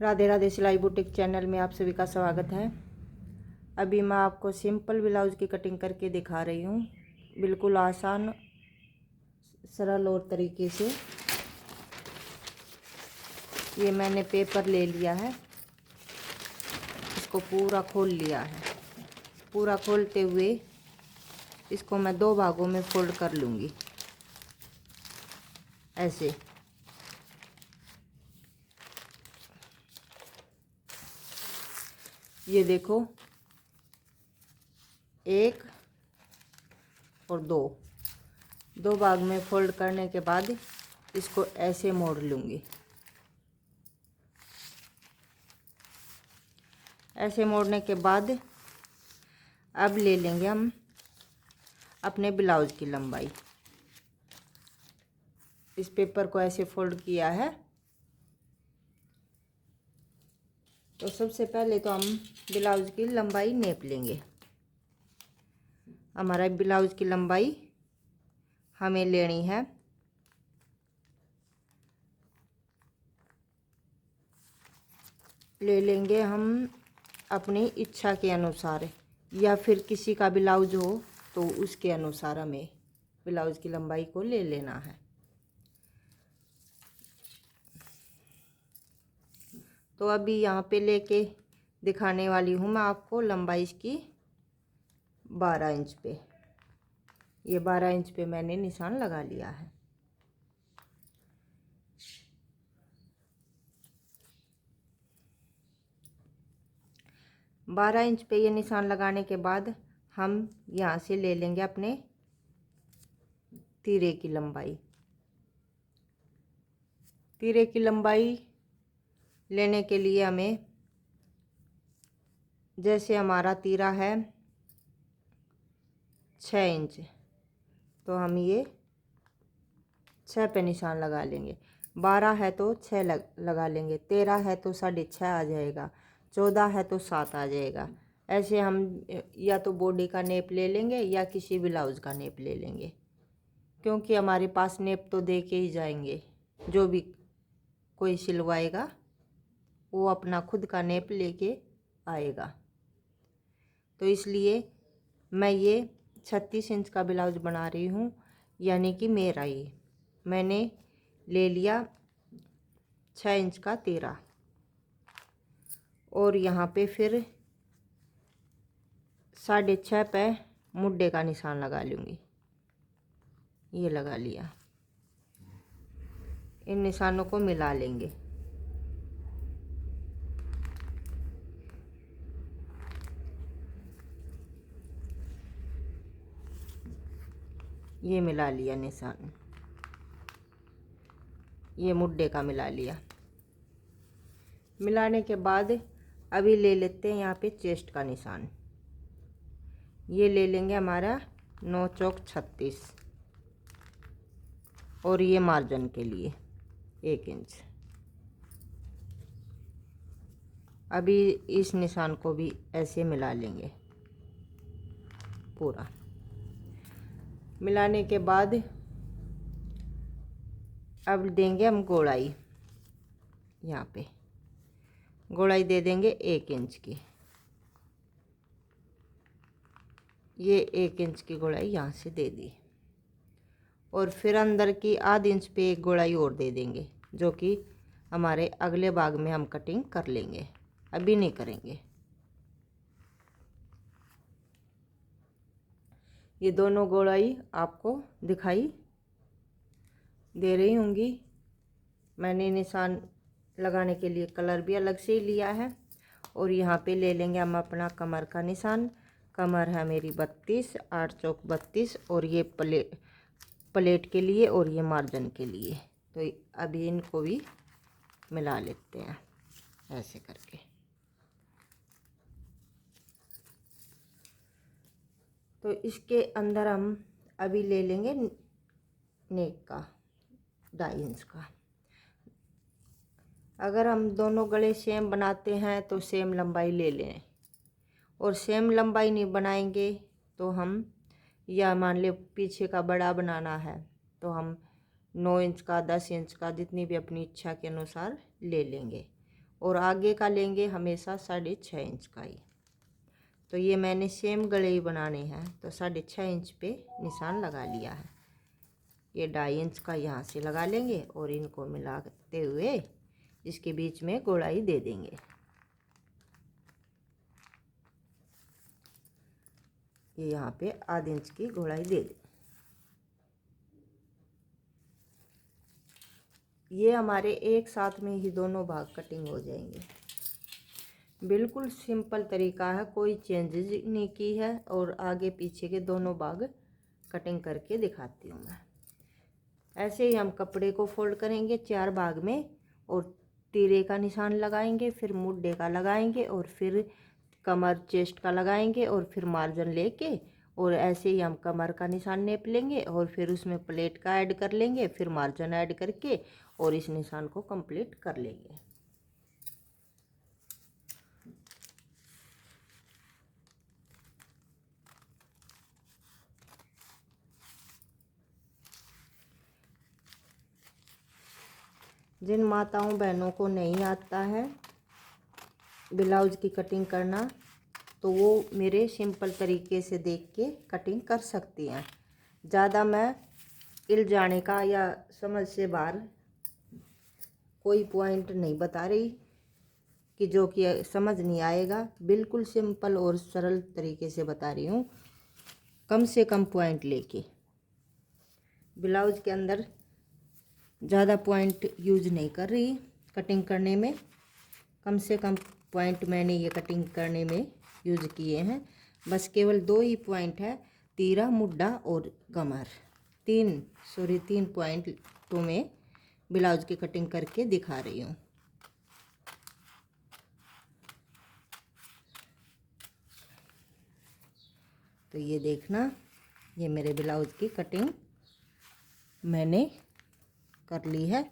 राधे राधे सिलाई boutique channel में आप सभी का स्वागत है। अभी मैं आपको सिंपल ब्लाउज की कटिंग करके दिखा रही हूँ, बिल्कुल आसान सरल और तरीके से। ये मैंने पेपर ले लिया है, इसको पूरा खोल लिया है। पूरा खोलते हुए इसको मैं दो भागों में फोल्ड कर लूँगी ऐसे। ये देखो, एक और दो भाग में फोल्ड करने के बाद इसको ऐसे मोड़ लूँगी। ऐसे मोड़ने के बाद अब ले लेंगे हम अपने ब्लाउज की लंबाई। इस पेपर को ऐसे फोल्ड किया है, तो सबसे पहले तो हम ब्लाउज की लंबाई नाप लेंगे। हमारा ब्लाउज की लंबाई हमें लेनी है हम अपनी इच्छा के अनुसार, या फिर किसी का ब्लाउज हो तो उसके अनुसार हमें ब्लाउज की लंबाई को ले लेना है। तो अभी यहाँ पे लेके दिखाने वाली हूँ मैं आपको लंबाई इसकी 12 इंच पे। ये 12 इंच पे मैंने निशान लगा लिया है। बारह इंच पे ये निशान लगाने के बाद हम यहाँ से ले लेंगे अपने तीरे की लंबाई। तीरे की लंबाई लेने के लिए हमें, जैसे हमारा तीरा है 6 इंच, तो हम ये 6 पे निशान लगा लेंगे। 12 है तो 6 लगा लेंगे। 13 है तो 6.5 आ जाएगा। 14 है तो 7 आ जाएगा। ऐसे हम या तो बॉडी का नेप ले लेंगे या किसी ब्लाउज का नेप ले लेंगे, क्योंकि हमारे पास नेप तो दे के ही जाएंगे। जो भी कोई सिलवाएगा वो अपना खुद का नेप लेके आएगा। तो इसलिए मैं ये 36 इंच का ब्लाउज बना रही हूँ, यानी कि मेरा ये मैंने ले लिया 6 इंच का तीरा, और यहाँ पे फिर 6.5 पे मुड्ढे का निशान लगा लूँगी। ये लगा लिया। इन निशानों को मिला लेंगे। ये मिला लिया निशान, ये मुड्ढे का मिला लिया। मिलाने के बाद अभी ले लेते हैं यहाँ पे चेस्ट का निशान। ये ले लेंगे हमारा 9 चौक 36, और ये मार्जिन के लिए 1 इंच। अभी इस निशान को भी ऐसे मिला लेंगे। पूरा मिलाने के बाद अब देंगे हम गोलाई। यहाँ पे गोलाई दे देंगे 1 इंच की। ये 1 इंच की गोलाई यहाँ से दे दी, और फिर अंदर की आध इंच पे एक गोलाई और दे देंगे, जो कि हमारे अगले भाग में हम कटिंग कर लेंगे, अभी नहीं करेंगे। ये दोनों गोलाई आपको दिखाई दे रही होंगी। मैंने निशान लगाने के लिए कलर भी अलग से ही लिया है। और यहाँ पे ले लेंगे हम अपना कमर का निशान। कमर है मेरी 32, 8 चौक 32, और ये प्लेट के लिए और ये मार्जिन के लिए। तो अभी इनको भी मिला लेते हैं ऐसे करके। तो इसके अंदर हम अभी ले लेंगे नेक का 2.5 इंच का। अगर हम दोनों गले सेम बनाते हैं तो सेम लंबाई ले लें, और सेम लंबाई नहीं बनाएंगे तो हम, या मान ले पीछे का बड़ा बनाना है तो हम 9 इंच का, 10 इंच का, जितनी भी अपनी इच्छा के अनुसार ले लेंगे। और आगे का लेंगे हमेशा 6.5 इंच का ही। तो ये मैंने सेम गले ही बनाने हैं, तो 6.5 इंच पे निशान लगा लिया है। ये 2.5 इंच का यहाँ से लगा लेंगे और इनको मिलाते हुए इसके बीच में गोलाई दे देंगे। ये यहाँ पे आध इंच की गोलाई दे दें। ये हमारे एक साथ में ही दोनों भाग कटिंग हो जाएंगे। बिल्कुल सिंपल तरीका है, कोई चेंजेस नहीं की है, और आगे पीछे के दोनों भाग कटिंग करके दिखाती हूँ मैं। ऐसे ही हम कपड़े को फोल्ड करेंगे 4 भाग में, और तीरे का निशान लगाएंगे, फिर मुड्ढे का लगाएंगे, और फिर कमर चेस्ट का लगाएंगे, और फिर मार्जिन लेके और ऐसे ही हम कमर का निशान नेप लेंगे, और फिर उसमें प्लेट का ऐड कर लेंगे, फिर मार्जिन ऐड करके और इस निशान को कंप्लीट कर लेंगे। जिन माताओं बहनों को नहीं आता है ब्लाउज की कटिंग करना, तो वो मेरे सिंपल तरीके से देख के कटिंग कर सकती हैं। ज़्यादा मैं इलझाने का या समझ से बाहर कोई पॉइंट नहीं बता रही कि जो कि समझ नहीं आएगा। बिल्कुल सिंपल और सरल तरीके से बता रही हूँ, कम से कम पॉइंट लेके। ब्लाउज के अंदर ज़्यादा पॉइंट यूज नहीं कर रही कटिंग करने में, कम से कम पॉइंट मैंने ये कटिंग करने में यूज किए हैं। बस केवल 2 ही पॉइंट है, तीरा, मुड्ढा और कमर। 3 पॉइंट तो मैं ब्लाउज की कटिंग करके दिखा रही हूँ। तो ये देखना, ये मेरे ब्लाउज की कटिंग मैंने कर ली है।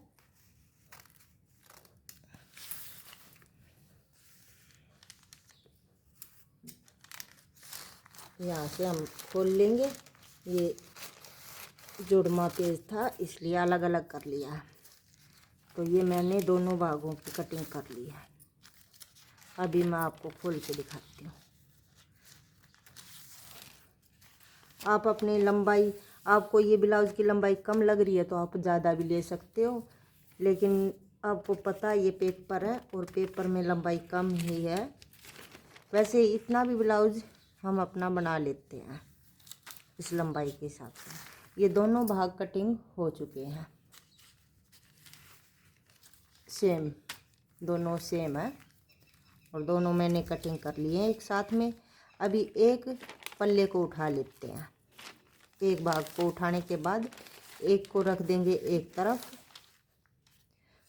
यहाँ से हम खोल लेंगे। ये जुड़मा पेज था इसलिए अलग अलग कर लिया। तो ये मैंने दोनों भागों की कटिंग कर ली है। अभी मैं आपको खोल के दिखाती हूँ। आप अपनी लंबाई, आपको ये ब्लाउज की लंबाई कम लग रही है तो आप ज़्यादा भी ले सकते हो, लेकिन आपको पता है ये पेपर है और पेपर में लंबाई कम ही है। वैसे इतना भी ब्लाउज हम अपना बना लेते हैं इस लंबाई के हिसाब से। ये दोनों भाग कटिंग हो चुके हैं, सेम, दोनों सेम है और दोनों मैंने कटिंग कर लिए हैं एक साथ में। अभी एक पल्ले को उठा लेते हैं। एक भाग को उठाने के बाद एक को रख देंगे एक तरफ,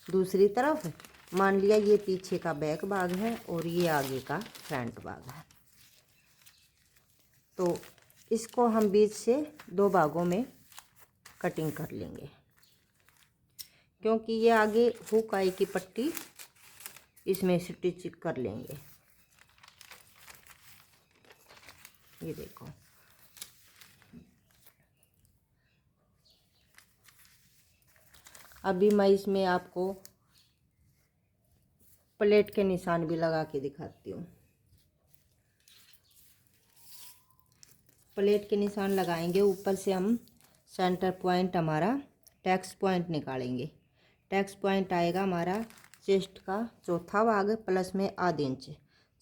दूसरी तरफ मान लिया ये पीछे का बैक भाग है और ये आगे का फ्रंट भाग है। तो इसको हम बीच से 2 भागों में कटिंग कर लेंगे, क्योंकि ये आगे हुक आई की पट्टी इसमें स्टिच कर लेंगे। ये देखो, अभी मैं इसमें आपको प्लेट के निशान भी लगा के दिखाती हूँ। प्लेट के निशान लगाएंगे, ऊपर से हम सेंटर पॉइंट हमारा टैक्स पॉइंट निकालेंगे। टैक्स पॉइंट आएगा हमारा चेस्ट का चौथा भाग प्लस में आध इंच।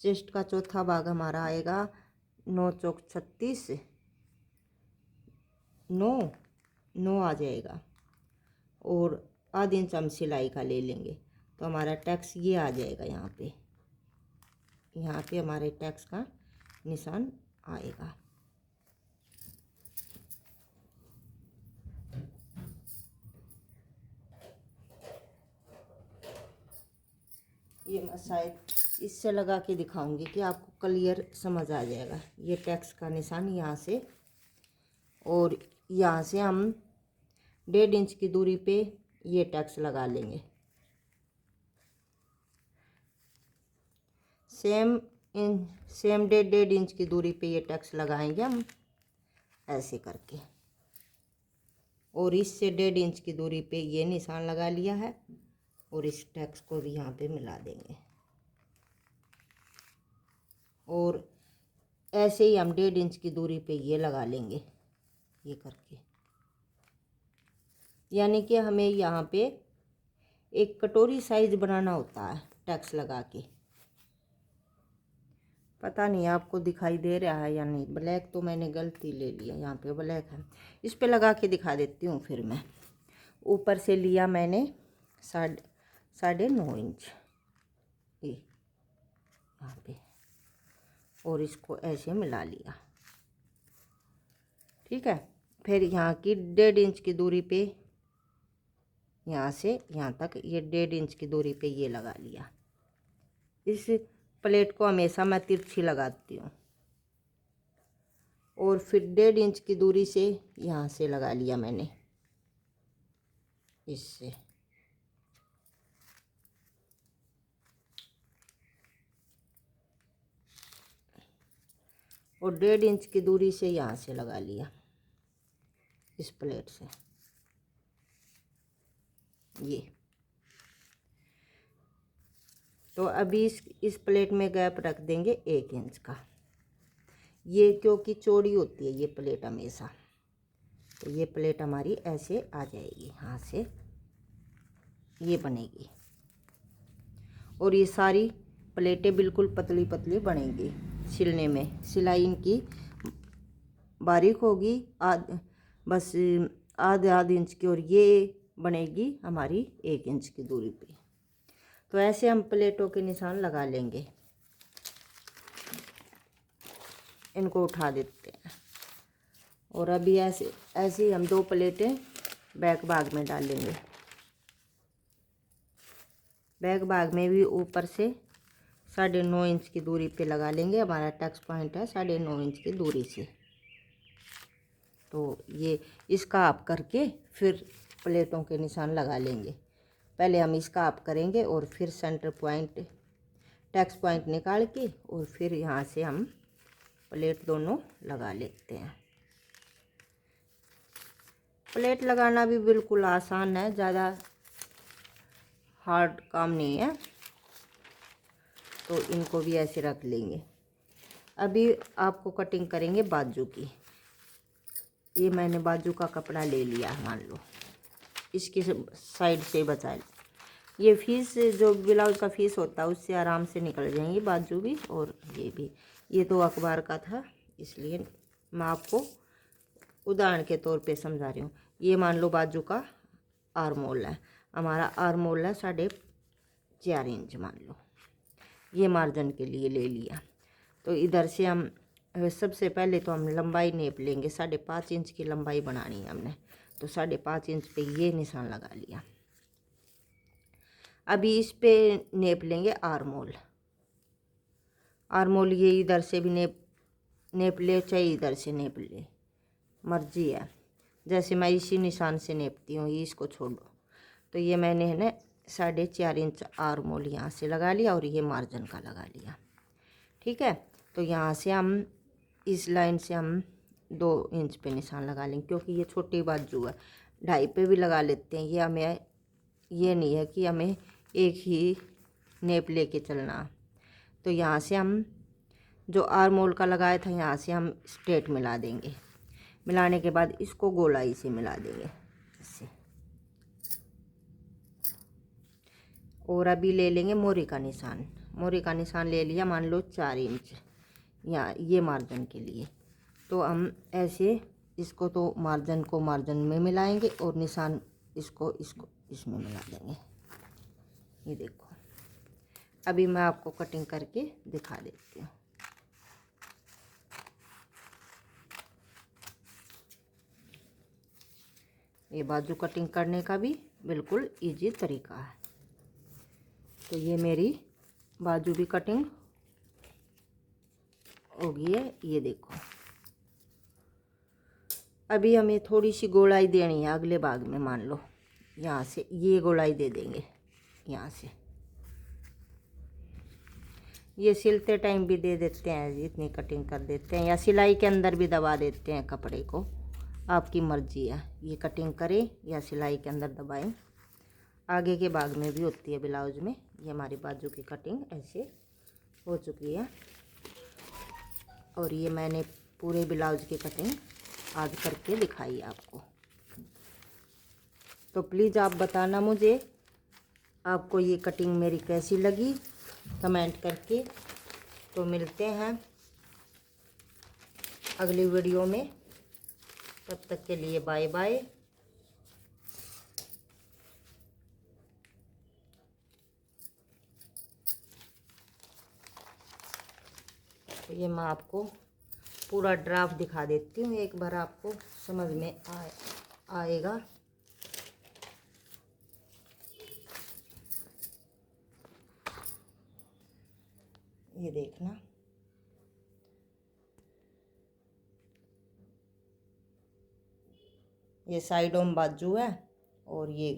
चेस्ट का चौथा भाग हमारा आएगा 9 चौक 36, 9 आ जाएगा, और आध इंच हम सिलाई का ले लेंगे तो हमारा टैक्स ये आ जाएगा। यहाँ पे हमारे टैक्स का निशान आएगा। ये मैं शायद इससे लगा के दिखाऊंगी कि आपको क्लियर समझ आ जाएगा। ये टैक्स का निशान यहाँ से, और यहाँ से हम 1.5 इंच की दूरी पे ये टैक्स लगा लेंगे। सेम 1.5 इंच की दूरी पे ये टैक्स लगाएंगे हम ऐसे करके, और इससे 1.5 इंच की दूरी पे ये निशान लगा लिया है, और इस टैक्स को भी यहाँ पे मिला देंगे। और ऐसे ही हम 1.5 इंच की दूरी पे ये लगा लेंगे, ये करके। यानी कि हमें यहाँ पे एक कटोरी साइज बनाना होता है टैक्स लगा के। पता नहीं आपको दिखाई दे रहा है या नहीं, ब्लैक तो मैंने गलती ले लिया, यहाँ पे ब्लैक है। इस पे लगा के दिखा देती हूँ फिर मैं। ऊपर से लिया मैंने 9.5 इंच ये यहाँ पे, और इसको ऐसे मिला लिया। ठीक है, फिर यहाँ की 1.5 इंच की दूरी पे, यहाँ से यहाँ तक ये 1.5 इंच की दूरी पे ये लगा लिया। इस प्लेट को हमेशा मैं तिरछी लगाती हूँ। और फिर 1.5 इंच की दूरी से यहाँ से लगा लिया मैंने इससे, और 1.5 इंच की दूरी से यहाँ से लगा लिया इस प्लेट से ये। तो अभी इस प्लेट में गैप रख देंगे 1 इंच का। ये क्योंकि चौड़ी होती है ये प्लेट हमेशा, तो ये प्लेट हमारी ऐसे आ जाएगी, यहाँ से ये बनेगी। और ये सारी प्लेटें बिल्कुल पतली पतली बनेंगी सिलने में। सिलाई इनकी बारीक होगी, बस आध इंच की, और ये बनेगी हमारी 1 इंच की दूरी पे। तो ऐसे हम प्लेटों के निशान लगा लेंगे। इनको उठा देते हैं, और अभी ऐसे ही हम 2 प्लेटें बैक भाग में डालेंगे। बैक भाग में भी ऊपर से 9.5 इंच की दूरी पे लगा लेंगे। हमारा टक्स पॉइंट है 9.5 इंच की दूरी से। तो ये इसका आप करके फिर प्लेटों के निशान लगा लेंगे। पहले हम इसका आप करेंगे और फिर सेंटर पॉइंट, टक्स पॉइंट निकाल के, और फिर यहाँ से हम प्लेट दोनों लगा लेते हैं। प्लेट लगाना भी बिल्कुल आसान है, ज़्यादा हार्ड काम नहीं है। तो इनको भी ऐसे रख लेंगे। अभी आपको कटिंग करेंगे बाजू की। ये मैंने बाजू का कपड़ा ले लिया, मान लो इसकी साइड से बचा ले। ये फीस जो ब्लाउज का फीस होता है उससे आराम से निकल जाएंगी बाजू भी, और ये भी। ये तो अखबार का था, इसलिए मैं आपको उदाहरण के तौर पे समझा रही हूँ। ये मान लो बाजू का आर्म होल है, हमारा आर्म होल है 4.5 इंच मान लो। ये मार्जिन के लिए ले लिया। तो इधर से हम सबसे पहले तो हम लंबाई नेप लेंगे। 5.5 इंच की लंबाई बनानी है हमने, तो 5.5 इंच पे ये निशान लगा लिया। अभी इस पे नेप लेंगे आर्म होल। आर्म होल ये इधर से भी नेप ले, चाहे इधर से नेप ले, मर्जी है। जैसे मैं इसी निशान से नेपती हूँ, ये इसको छोड़ो। तो ये मैंने है ना 4.5 इंच आर्म होल यहाँ से लगा लिया, और ये मार्जिन का लगा लिया। ठीक है, तो यहाँ से हम इस लाइन से हम 2 इंच पे निशान लगा लेंगे, क्योंकि ये छोटी बाजू है। 2.5 पे भी लगा लेते हैं। ये हमें ये नहीं है कि हमें एक ही नेप लेके चलना। तो यहाँ से हम जो आर्म होल का लगाया था, यहाँ से हम स्ट्रेट मिला देंगे। मिलाने के बाद इसको गोलाई से मिला देंगे इससे। और अभी ले लेंगे मोरी का निशान। मोरी का निशान ले लिया, मान लो 4 इंच, या ये मार्जिन के लिए। तो हम ऐसे इसको तो मार्जिन को मार्जिन में मिलाएंगे, और निशान इसको इसमें मिला देंगे। ये देखो, अभी मैं आपको कटिंग करके दिखा देती हूँ। ये बाजू कटिंग करने का भी बिल्कुल इजी तरीका है। तो ये मेरी बाजू भी कटिंग हो गई है, ये देखो। अभी हमें थोड़ी सी गोलाई देनी है अगले भाग में। मान लो यहाँ से ये गोलाई दे देंगे, यहाँ से। ये सिलते टाइम भी दे देते हैं, इतनी कटिंग कर देते हैं, या सिलाई के अंदर भी दबा देते हैं कपड़े को, आपकी मर्जी है। ये कटिंग करें या सिलाई के अंदर दबाएं। आगे के भाग में भी होती है ब्लाउज में। ये हमारी बाजू की कटिंग ऐसे हो चुकी है। और ये मैंने पूरे ब्लाउज की कटिंग आज करके दिखाई आपको। तो प्लीज़ आप बताना मुझे आपको ये कटिंग मेरी कैसी लगी, कमेंट करके। तो मिलते हैं अगली वीडियो में, तब तक के लिए बाय बाय। तो ये मैं आपको पूरा ड्राफ्ट दिखा देती हूँ, एक बार आपको समझ में आएगा। ये देखना, ये साइडों में बाजू है और ये